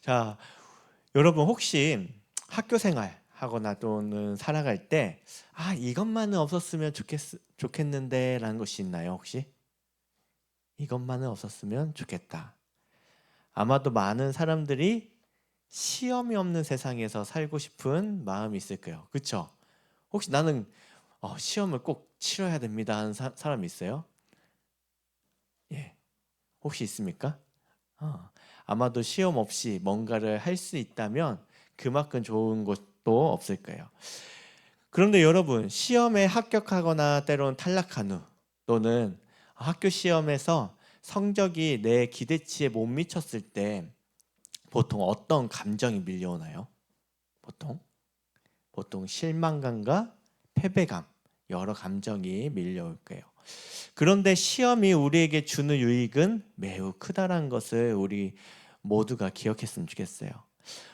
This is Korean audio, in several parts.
자, 여러분 혹시 학교 생활 하거나 또는 살아갈 때 이것만은 없었으면 좋겠는데 라는 것이 있나요, 혹시? 이것만은 없었으면 좋겠다. 아마도 많은 사람들이 시험이 없는 세상에서 살고 싶은 마음이 있을 거예요. 그렇죠? 혹시 나는 시험을 꼭 치러야 됩니다 하는 사람이 있어요? 예. 혹시 있습니까? 어, 아마도 시험 없이 뭔가를 할 수 있다면 그만큼 좋은 것도 없을 거예요. 그런데 여러분, 시험에 합격하거나 때로는 탈락한 후 또는 학교 시험에서 성적이 내 기대치에 못 미쳤을 때 보통 어떤 감정이 밀려오나요? 보통 실망감과 패배감, 여러 감정이 밀려올 거예요. 그런데 시험이 우리에게 주는 유익은 매우 크다는 것을 우리 모두가 기억했으면 좋겠어요.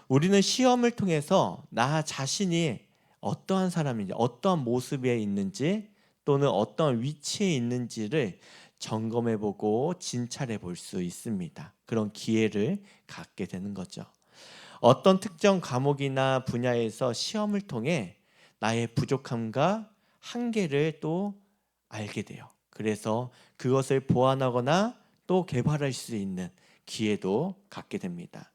우리는 시험을 통해서 나 자신이 어떠한 사람인지, 어떠한 모습에 있는지 또는 어떠한 위치에 있는지를 점검해 보고 진찰해 볼 수 있습니다. 그런 기회를 갖게 되는 거죠. 어떤 특정 과목이나 분야에서 시험을 통해 나의 부족함과 한계를 또 알게 돼요. 그래서 그것을 보완하거나 또 개발할 수 있는 기회도 갖게 됩니다.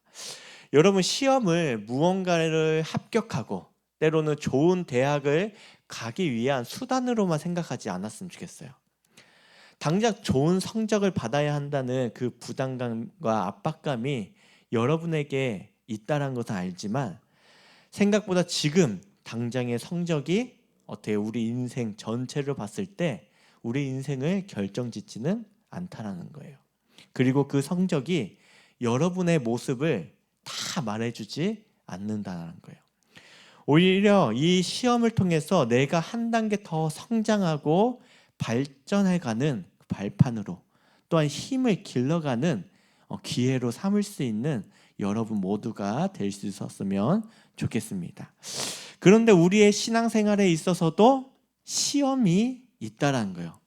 여러분, 시험을 무언가를 합격하고 때로는 좋은 대학을 가기 위한 수단으로만 생각하지 않았으면 좋겠어요. 당장 좋은 성적을 받아야 한다는 그 부담감과 압박감이 여러분에게 있다는 것은 알지만 생각보다 지금 당장의 성적이 어떻게 우리 인생 전체를 봤을 때 우리 인생을 결정짓지는 않다라는 거예요. 그리고 그 성적이 여러분의 모습을 다 말해주지 않는다는 거예요. 오히려 이 시험을 통해서 내가 한 단계 더 성장하고 발전해가는 발판으로 또한 힘을 길러가는 기회로 삼을 수 있는 여러분 모두가 될 수 있었으면 좋겠습니다. 그런데 우리의 신앙생활에 있어서도 시험이 있다라는 거예요.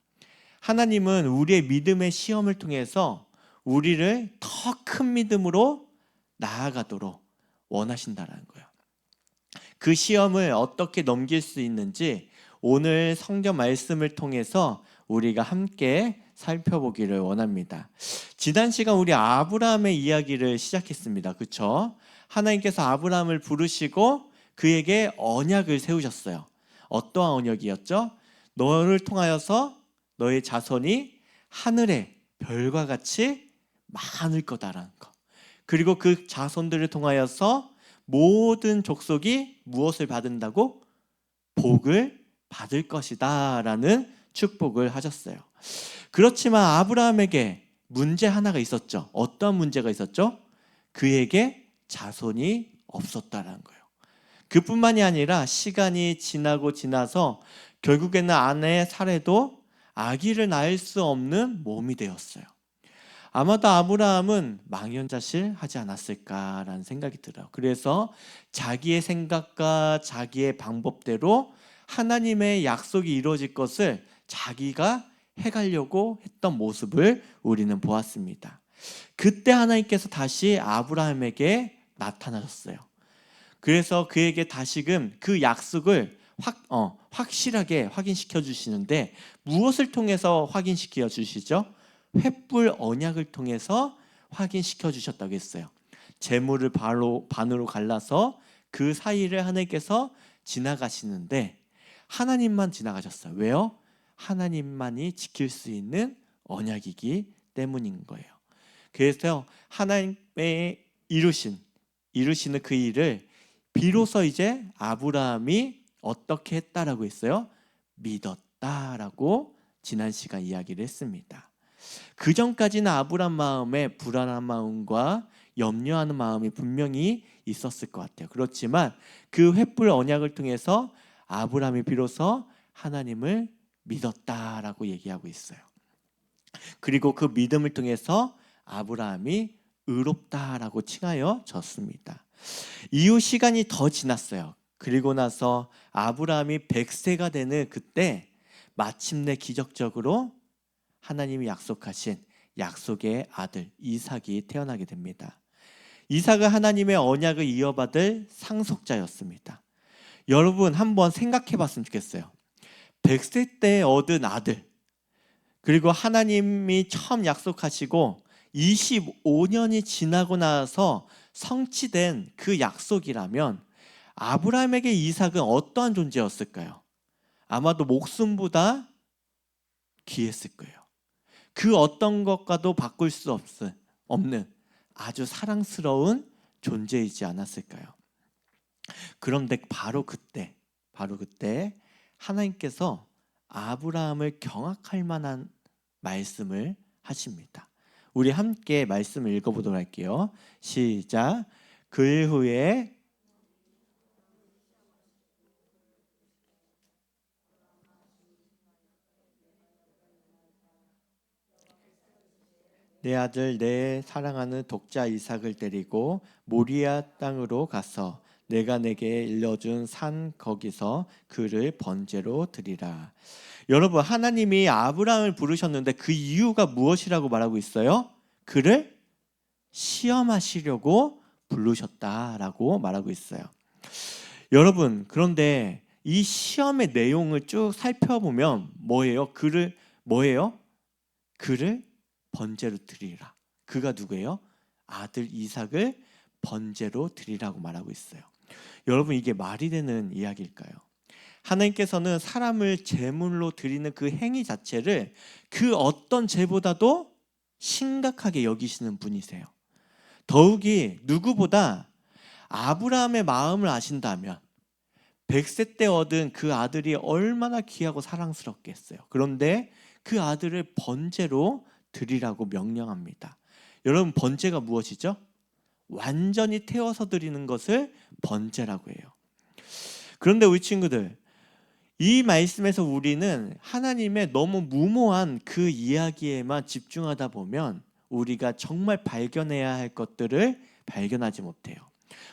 하나님은 우리의 믿음의 시험을 통해서 우리를 더 큰 믿음으로 나아가도록 원하신다라는 거예요. 그 시험을 어떻게 넘길 수 있는지 오늘 성경 말씀을 통해서 우리가 함께 살펴보기를 원합니다. 지난 시간 우리 아브라함의 이야기를 시작했습니다. 그렇죠? 하나님께서 아브라함을 부르시고 그에게 언약을 세우셨어요. 어떠한 언약이었죠? 너를 통하여서 너의 자손이 하늘의 별과 같이 많을 거다라는 거. 그리고 그 자손들을 통하여서 모든 족속이 무엇을 받는다고? 복을 받을 것이다 라는 축복을 하셨어요. 그렇지만 아브라함에게 문제 하나가 있었죠. 어떤 문제가 있었죠? 그에게 자손이 없었다는 거예요. 그뿐만이 아니라 시간이 지나고 지나서 결국에는 아내 사례도 아기를 낳을 수 없는 몸이 되었어요. 아마도 아브라함은 망연자실 하지 않았을까라는 생각이 들어요. 그래서 자기의 생각과 자기의 방법대로 하나님의 약속이 이루어질 것을 자기가 해가려고 했던 모습을 우리는 보았습니다. 그때 하나님께서 다시 아브라함에게 나타나셨어요. 그래서 그에게 다시금 그 약속을 확실하게 확인시켜 주시는데 무엇을 통해서 확인시켜 주시죠? 횃불 언약을 통해서 확인시켜 주셨다고 했어요. 재물을 반으로 갈라서 그 사이를 하나님께서 지나가시는데 하나님만 지나가셨어요. 왜요? 하나님만이 지킬 수 있는 언약이기 때문인 거예요. 그래서 하나님의 이루시는 그 일을 비로소 이제 아브라함이 어떻게 했다라고 했어요? 믿었다라고 지난 시간 이야기를 했습니다. 그 전까지는 아브라함 마음에 불안한 마음과 염려하는 마음이 분명히 있었을 것 같아요. 그렇지만 그 횃불 언약을 통해서 아브라함이 비로소 하나님을 믿었다라고 얘기하고 있어요. 그리고 그 믿음을 통해서 아브라함이 의롭다라고 칭하여 졌습니다. 이후 시간이 더 지났어요. 그리고 나서 아브라함이 100세가 되는 그때 마침내 기적적으로 하나님이 약속하신 약속의 아들 이삭이 태어나게 됩니다. 이삭은 하나님의 언약을 이어받을 상속자였습니다. 여러분 한번 생각해 봤으면 좋겠어요. 100세 때 얻은 아들, 그리고 하나님이 처음 약속하시고 25년이 지나고 나서 성취된 그 약속이라면 아브라함에게 이삭은 어떠한 존재였을까요? 아마도 목숨보다 귀했을 거예요. 그 어떤 것과도 바꿀 수 없는 아주 사랑스러운 존재이지 않았을까요? 그런데 바로 그때 하나님께서 아브라함을 경악할 만한 말씀을 하십니다. 우리 함께 말씀을 읽어보도록 할게요. 시작. 그 후에 내 아들 내 사랑하는 독자 이삭을 데리고 모리아 땅으로 가서 내가 내게 일러준 산 거기서 그를 번제로 드리라. 여러분 하나님이 아브라함을 부르셨는데 그 이유가 무엇이라고 말하고 있어요? 그를 시험하시려고 부르셨다라고 말하고 있어요. 여러분 그런데 이 시험의 내용을 쭉 살펴보면 뭐예요? 그를 번제로 드리라. 그가 누구예요? 아들 이삭을 번제로 드리라고 말하고 있어요. 여러분 이게 말이 되는 이야기일까요? 하나님께서는 사람을 제물로 드리는 그 행위 자체를 그 어떤 제보다도 심각하게 여기시는 분이세요. 더욱이 누구보다 아브라함의 마음을 아신다면 100세 때 얻은 그 아들이 얼마나 귀하고 사랑스럽겠어요. 그런데 그 아들을 번제로 드리라고 명령합니다. 여러분 번제가 무엇이죠? 완전히 태워서 드리는 것을 번제라고 해요. 그런데 우리 친구들 이 말씀에서 우리는 하나님의 너무 무모한 그 이야기에만 집중하다 보면 우리가 정말 발견해야 할 것들을 발견하지 못해요.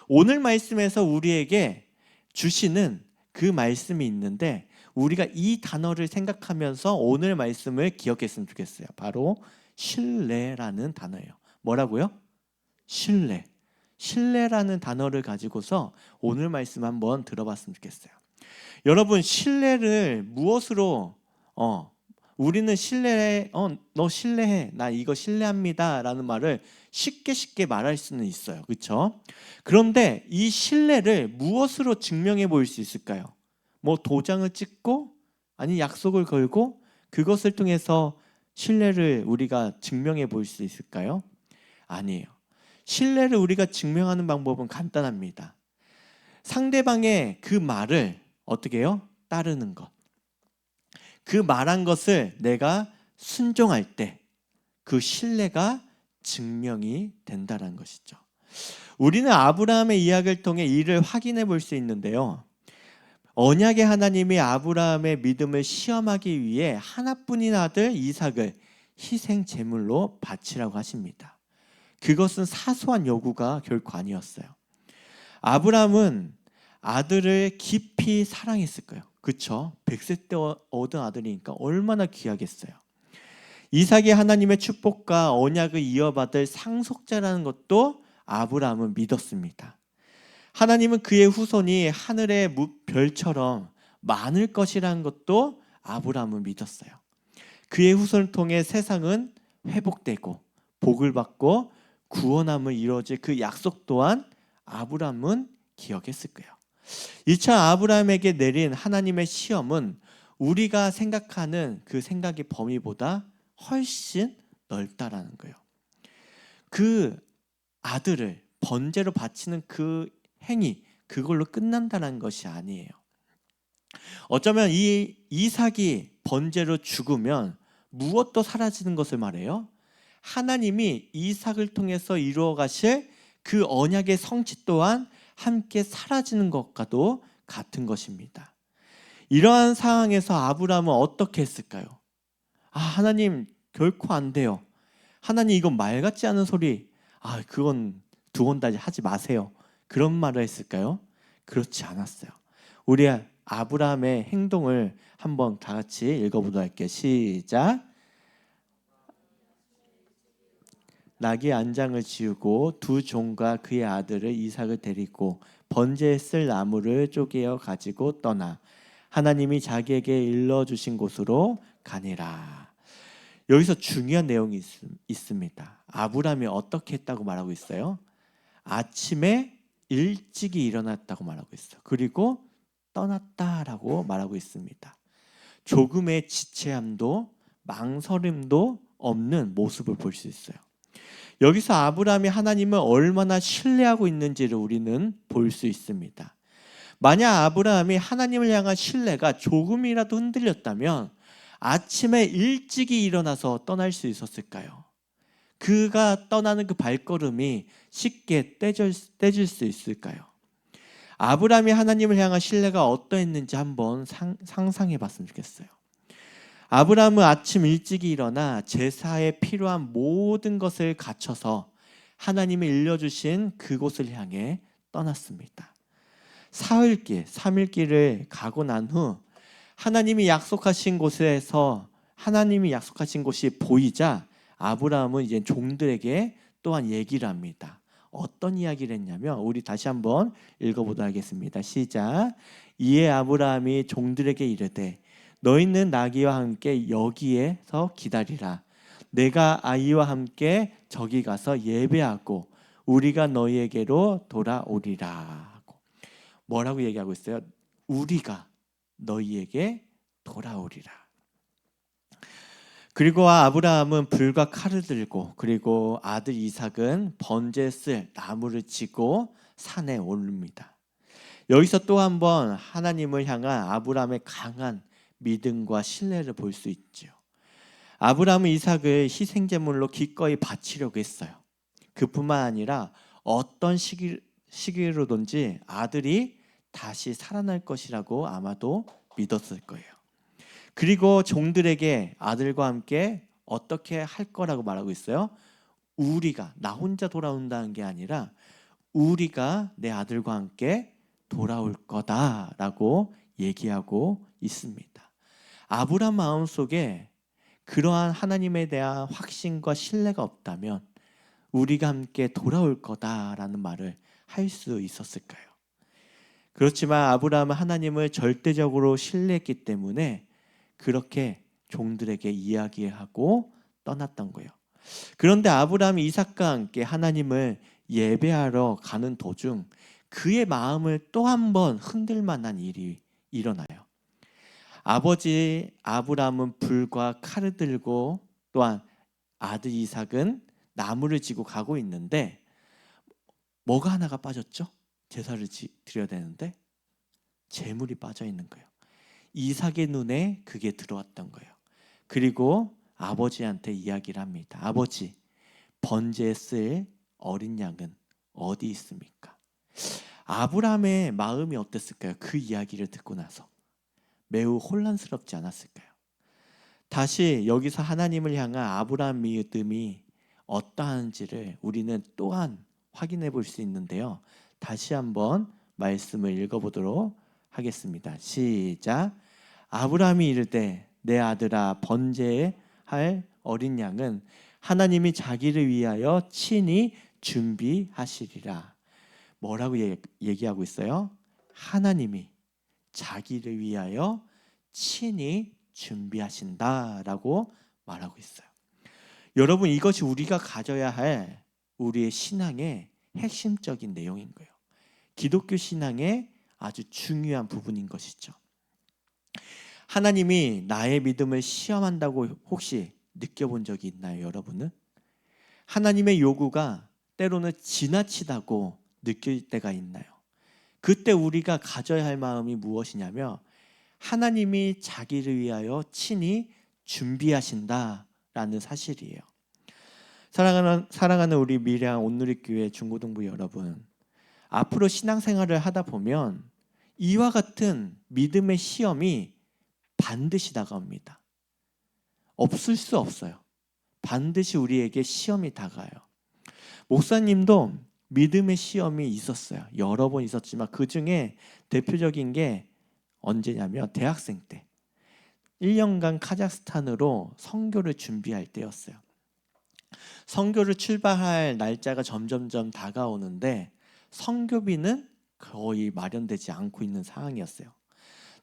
오늘 말씀에서 우리에게 주시는 그 말씀이 있는데 우리가 이 단어를 생각하면서 오늘 말씀을 기억했으면 좋겠어요. 바로 신뢰라는 단어예요. 뭐라고요? 신뢰. 신뢰라는 단어를 가지고서 오늘 말씀 한번 들어봤으면 좋겠어요. 여러분 신뢰를 무엇으로 우리는 신뢰해 너 신뢰해 나 이거 신뢰합니다 라는 말을 쉽게 말할 수는 있어요. 그렇죠? 그런데 이 신뢰를 무엇으로 증명해 보일 수 있을까요? 뭐 도장을 찍고 아니 약속을 걸고 그것을 통해서 신뢰를 우리가 증명해 볼 수 있을까요? 아니에요. 신뢰를 우리가 증명하는 방법은 간단합니다. 상대방의 그 말을 어떻게 해요? 따르는 것. 그 말한 것을 내가 순종할 때 그 신뢰가 증명이 된다는 것이죠. 우리는 아브라함의 이야기를 통해 이를 확인해 볼 수 있는데요. 언약의 하나님이 아브라함의 믿음을 시험하기 위해 하나뿐인 아들 이삭을 희생 제물로 바치라고 하십니다. 그것은 사소한 요구가 결코 아니었어요. 아브라함은 아들을 깊이 사랑했을 거예요. 그렇죠? 100세 때 얻은 아들이니까 얼마나 귀하겠어요. 이삭이 하나님의 축복과 언약을 이어받을 상속자라는 것도 아브라함은 믿었습니다. 하나님은 그의 후손이 하늘의 별처럼 많을 것이라는 것도 아브라함은 믿었어요. 그의 후손을 통해 세상은 회복되고 복을 받고 구원함을 이루어질 그 약속 또한 아브라함은 기억했을 거예요. 이처 아브라함에게 내린 하나님의 시험은 우리가 생각하는 그 생각의 범위보다 훨씬 넓다라는 거예요. 그 아들을 번제로 바치는 그 행위, 그걸로 끝난다는 것이 아니에요. 어쩌면 이 이삭이 번제로 죽으면 무엇도 사라지는 것을 말해요? 하나님이 이삭을 통해서 이루어 가실 그 언약의 성취 또한 함께 사라지는 것과도 같은 것입니다. 이러한 상황에서 아브라함은 어떻게 했을까요? 하나님 결코 안 돼요. 하나님 이건 말 같지 않은 소리. 그건 두 번 다시 하지 마세요. 그런 말을 했을까요? 그렇지 않았어요. 우리 아브라함의 행동을 한번 다 같이 읽어보도록 할게요. 시작. 나귀 안장을 지우고 두 종과 그의 아들을 이삭을 데리고 번제에 쓸 나무를 쪼개어 가지고 떠나 하나님이 자기에게 일러주신 곳으로 가니라. 여기서 중요한 내용이 있습니다. 아브라함이 어떻게 했다고 말하고 있어요? 아침에 일찍이 일어났다고 말하고 있어요. 그리고 떠났다라고 말하고 있습니다. 조금의 지체함도 망설임도 없는 모습을 볼 수 있어요. 여기서 아브라함이 하나님을 얼마나 신뢰하고 있는지를 우리는 볼 수 있습니다. 만약 아브라함이 하나님을 향한 신뢰가 조금이라도 흔들렸다면 아침에 일찍이 일어나서 떠날 수 있었을까요? 그가 떠나는 그 발걸음이 쉽게 떼질 수 있을까요? 아브라함이 하나님을 향한 신뢰가 어떠했는지 한번 상상해 봤으면 좋겠어요. 아브라함은 아침 일찍이 일어나 제사에 필요한 모든 것을 갖춰서 하나님이 일러주신 그곳을 향해 떠났습니다. 사흘길, 3일길을 가고 난 후 하나님이 약속하신 곳이 보이자 아브라함은 이제 종들에게 또한 얘기를 합니다. 어떤 이야기를 했냐면 우리 다시 한번 읽어보도록 하겠습니다. 시작. 이에 아브라함이 종들에게 이르되 너희는 나귀와 함께 여기에서 기다리라. 내가 아이와 함께 저기 가서 예배하고 우리가 너희에게로 돌아오리라. 뭐라고 얘기하고 있어요? 우리가 너희에게 돌아오리라. 그리고 아브라함은 불과 칼을 들고 그리고 아들 이삭은 번제에 쓸 나무를 지고 산에 오릅니다. 여기서 또 한 번 하나님을 향한 아브라함의 강한 믿음과 신뢰를 볼 수 있죠. 아브라함은 이삭을 희생제물로 기꺼이 바치려고 했어요. 그뿐만 아니라 어떤 시기로든지 아들이 다시 살아날 것이라고 아마도 믿었을 거예요. 그리고 종들에게 아들과 함께 어떻게 할 거라고 말하고 있어요? 우리가, 나 혼자 돌아온다는 게 아니라 우리가 내 아들과 함께 돌아올 거다라고 얘기하고 있습니다. 아브라함 마음속에 그러한 하나님에 대한 확신과 신뢰가 없다면 우리가 함께 돌아올 거다라는 말을 할 수 있었을까요? 그렇지만 아브라함은 하나님을 절대적으로 신뢰했기 때문에 그렇게 종들에게 이야기하고 떠났던 거예요. 그런데 아브라함이 이삭과 함께 하나님을 예배하러 가는 도중 그의 마음을 또 한 번 흔들 만한 일이 일어나요. 아버지 아브라함은 불과 칼을 들고 또한 아들 이삭은 나무를 지고 가고 있는데 뭐가 하나가 빠졌죠? 제사를 드려야 되는데 재물이 빠져 있는 거예요. 이삭의 눈에 그게 들어왔던 거예요. 그리고 아버지한테 이야기를 합니다. 아버지, 번제에 쓸 어린 양은 어디 있습니까? 아브라함의 마음이 어땠을까요? 그 이야기를 듣고 나서 매우 혼란스럽지 않았을까요? 다시 여기서 하나님을 향한 아브라함 믿음이 어떠한지를 우리는 또한 확인해 볼 수 있는데요. 다시 한번 말씀을 읽어보도록 하겠습니다. 시작. 아브라함이 이르되 내 아들아 번제할 어린 양은 하나님이 자기를 위하여 친히 준비하시리라. 뭐라고 얘기하고 있어요? 하나님이 자기를 위하여 친히 준비하신다라고 말하고 있어요. 여러분, 이것이 우리가 가져야 할 우리의 신앙의 핵심적인 내용인 거예요. 기독교 신앙의 아주 중요한 부분인 것이죠. 하나님이 나의 믿음을 시험한다고 혹시 느껴본 적이 있나요, 여러분은? 하나님의 요구가 때로는 지나치다고 느낄 때가 있나요? 그때 우리가 가져야 할 마음이 무엇이냐면 하나님이 자기를 위하여 친히 준비하신다라는 사실이에요. 사랑하는 우리 미량 온누리교회 중고등부 여러분, 앞으로 신앙생활을 하다 보면 이와 같은 믿음의 시험이 반드시 다가옵니다. 없을 수 없어요. 반드시 우리에게 시험이 다가요. 목사님도 믿음의 시험이 있었어요. 여러 번 있었지만 그 중에 대표적인 게 언제냐면 대학생 때 1년간 카자흐스탄으로 선교를 준비할 때였어요. 선교를 출발할 날짜가 점점점 다가오는데 선교비는 거의 마련되지 않고 있는 상황이었어요.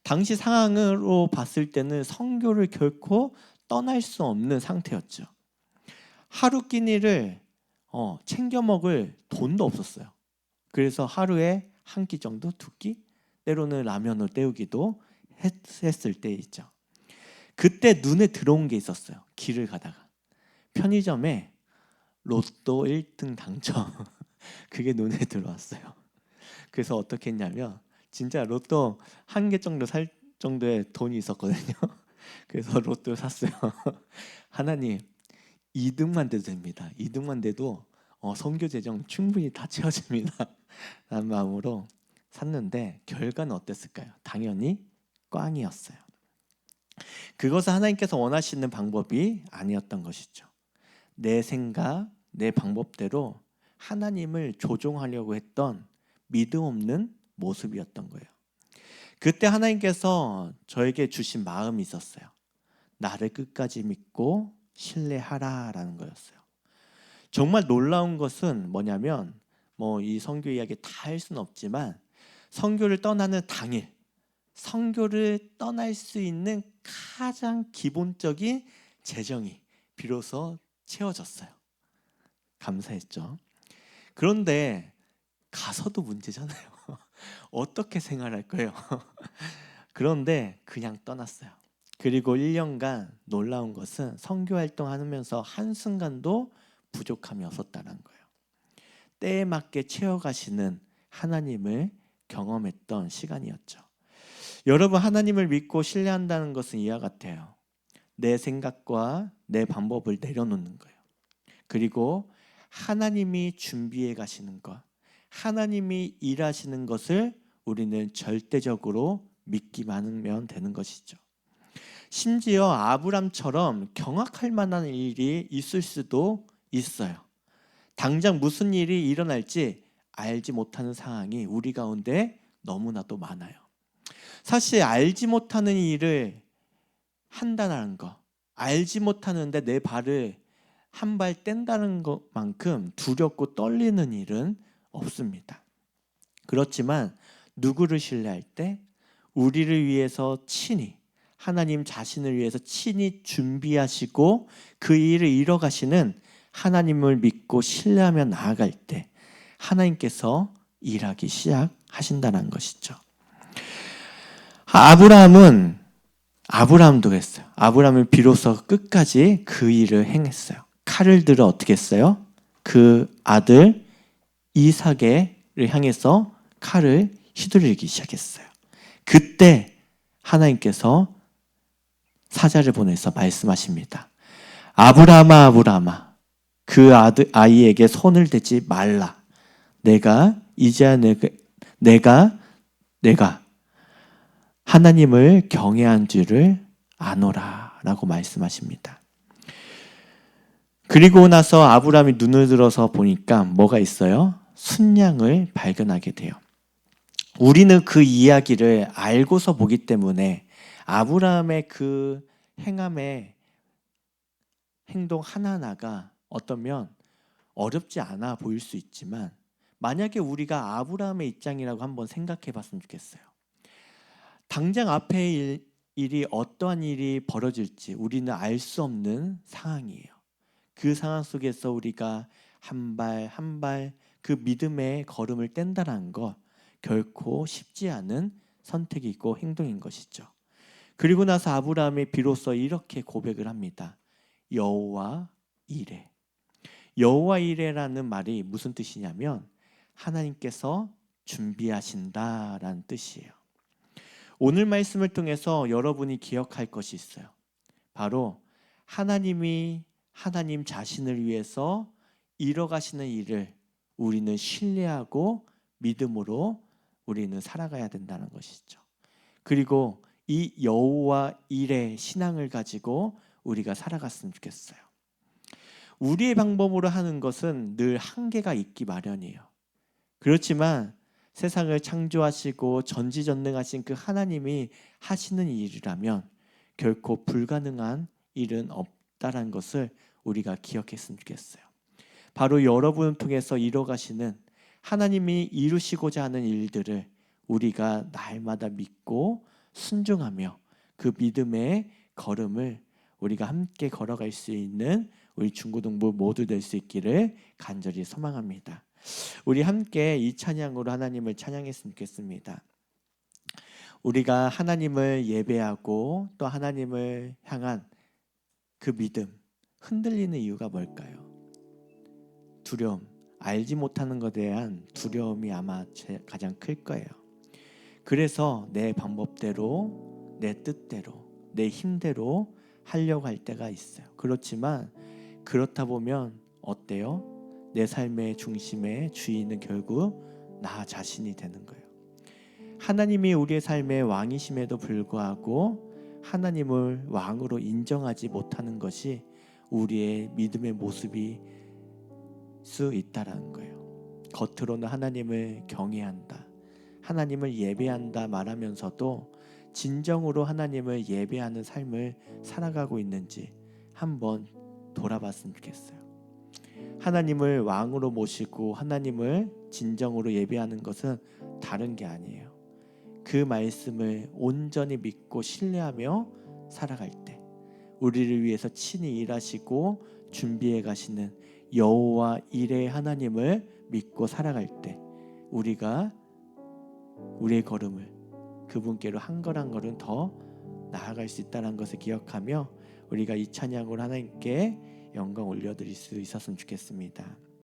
당시 상황으로 봤을 때는 선교를 결코 떠날 수 없는 상태였죠. 하루 끼니를 챙겨 먹을 돈도 없었어요. 그래서 하루에 한 끼 정도, 두 끼, 때로는 라면을 때우기도 했을 때 있죠. 그때 눈에 들어온 게 있었어요. 길을 가다가 편의점에 로또 1등 당첨 그게 눈에 들어왔어요. 그래서 어떻게 했냐면 진짜 로또 한 개 정도 살 정도의 돈이 있었거든요. 그래서 로또 샀어요. 하나님 2등만 돼도 됩니다. 2등만 돼도 선교 재정 충분히 다 채워집니다. 라는 마음으로 샀는데 결과는 어땠을까요? 당연히 꽝이었어요. 그것은 하나님께서 원하시는 방법이 아니었던 것이죠. 내 생각, 내 방법대로 하나님을 조종하려고 했던 믿음 없는 모습이었던 거예요. 그때 하나님께서 저에게 주신 마음이 있었어요. 나를 끝까지 믿고 신뢰하라라는 거였어요. 정말 놀라운 것은 뭐냐면 이 선교 이야기 다 할 수는 없지만 선교를 떠나는 당일 선교를 떠날 수 있는 가장 기본적인 재정이 비로소 채워졌어요. 감사했죠. 그런데 가서도 문제잖아요. 어떻게 생활할 거예요? 그런데 그냥 떠났어요. 그리고 1년간 놀라운 것은 선교 활동하면서 한순간도 부족함이 없었다는 거예요. 때에 맞게 채워가시는 하나님을 경험했던 시간이었죠. 여러분, 하나님을 믿고 신뢰한다는 것은 이와 같아요. 내 생각과 내 방법을 내려놓는 거예요. 그리고 하나님이 준비해 가시는 것, 하나님이 일하시는 것을 우리는 절대적으로 믿기만 하면 되는 것이죠. 심지어 아브람처럼 경악할 만한 일이 있을 수도 있어요. 당장 무슨 일이 일어날지 알지 못하는 상황이 우리 가운데 너무나도 많아요. 사실 알지 못하는 일을 한다는 거, 알지 못하는데 내 발을 한 발 뗀다는 것만큼 두렵고 떨리는 일은 없습니다. 그렇지만 누구를 신뢰할 때 우리를 위해서 친히 하나님 자신을 위해서 친히 준비하시고 그 일을 이뤄가시는 하나님을 믿고 신뢰하며 나아갈 때 하나님께서 일하기 시작하신다는 것이죠. 아브라함도 했어요. 아브라함은 비로소 끝까지 그 일을 행했어요. 칼을 들어 어떻게 했어요? 그 아들 이삭을 향해서 칼을 휘두르기 시작했어요. 그때 하나님께서 사자를 보내서 말씀하십니다. 아브라함아, 아브라함아, 그 아이에게 손을 대지 말라. 이제야 내가 하나님을 경외한 줄을 아노라 라고 말씀하십니다. 그리고 나서 아브라함이 눈을 들어서 보니까 뭐가 있어요? 순양을 발견하게 돼요. 우리는 그 이야기를 알고서 보기 때문에 아브라함의 그 행동 하나하나가 어쩌면 어렵지 않아 보일 수 있지만 만약에 우리가 아브라함의 입장이라고 한번 생각해 봤으면 좋겠어요. 당장 앞에 일이 어떠한 일이 벌어질지 우리는 알 수 없는 상황이에요. 그 상황 속에서 우리가 한 발 한 발 그 믿음의 걸음을 뗀다는 것 결코 쉽지 않은 선택이고 행동인 것이죠. 그리고 나서 아브라함이 비로소 이렇게 고백을 합니다. 여호와 이레. 여호와 이레라는 말이 무슨 뜻이냐면 하나님께서 준비하신다라는 뜻이에요. 오늘 말씀을 통해서 여러분이 기억할 것이 있어요. 바로 하나님 자신을 위해서 이뤄가시는 일을 우리는 신뢰하고 믿음으로 우리는 살아가야 된다는 것이죠. 그리고 이 여호와 일의 신앙을 가지고 우리가 살아갔으면 좋겠어요. 우리의 방법으로 하는 것은 늘 한계가 있기 마련이에요. 그렇지만 세상을 창조하시고 전지전능하신 그 하나님이 하시는 일이라면 결코 불가능한 일은 없다라는 것을 우리가 기억했으면 좋겠어요. 바로 여러분을 통해서 이뤄가시는 하나님이 이루시고자 하는 일들을 우리가 날마다 믿고 순종하며 그 믿음의 걸음을 우리가 함께 걸어갈 수 있는 우리 중고등부 모두 될 수 있기를 간절히 소망합니다. 우리 함께 이 찬양으로 하나님을 찬양했으면 좋겠습니다. 우리가 하나님을 예배하고 또 하나님을 향한 그 믿음 흔들리는 이유가 뭘까요? 두려움, 알지 못하는 것에 대한 두려움이 아마 가장 클 거예요. 그래서 내 방법대로, 내 뜻대로, 내 힘대로 하려고 할 때가 있어요. 그렇지만 그렇다 보면 어때요? 내 삶의 중심의 주인은 결국 나 자신이 되는 거예요. 하나님이 우리의 삶의 왕이심에도 불구하고 하나님을 왕으로 인정하지 못하는 것이 우리의 믿음의 모습이 수 있다라는 거예요. 겉으로는 하나님을 경외한다, 하나님을 예배한다 말하면서도 진정으로 하나님을 예배하는 삶을 살아가고 있는지 한번 돌아봤으면 좋겠어요. 하나님을 왕으로 모시고 하나님을 진정으로 예배하는 것은 다른 게 아니에요. 그 말씀을 온전히 믿고 신뢰하며 살아갈 때, 우리를 위해서 친히 일하시고 준비해 가시는 여호와 일의 하나님을 믿고 살아갈 때 우리가 우리의 걸음을 그분께로 한 걸 한 걸음 더 나아갈 수 있다는 것을 기억하며 우리가 이 찬양으로 하나님께 영광 올려드릴 수 있었으면 좋겠습니다.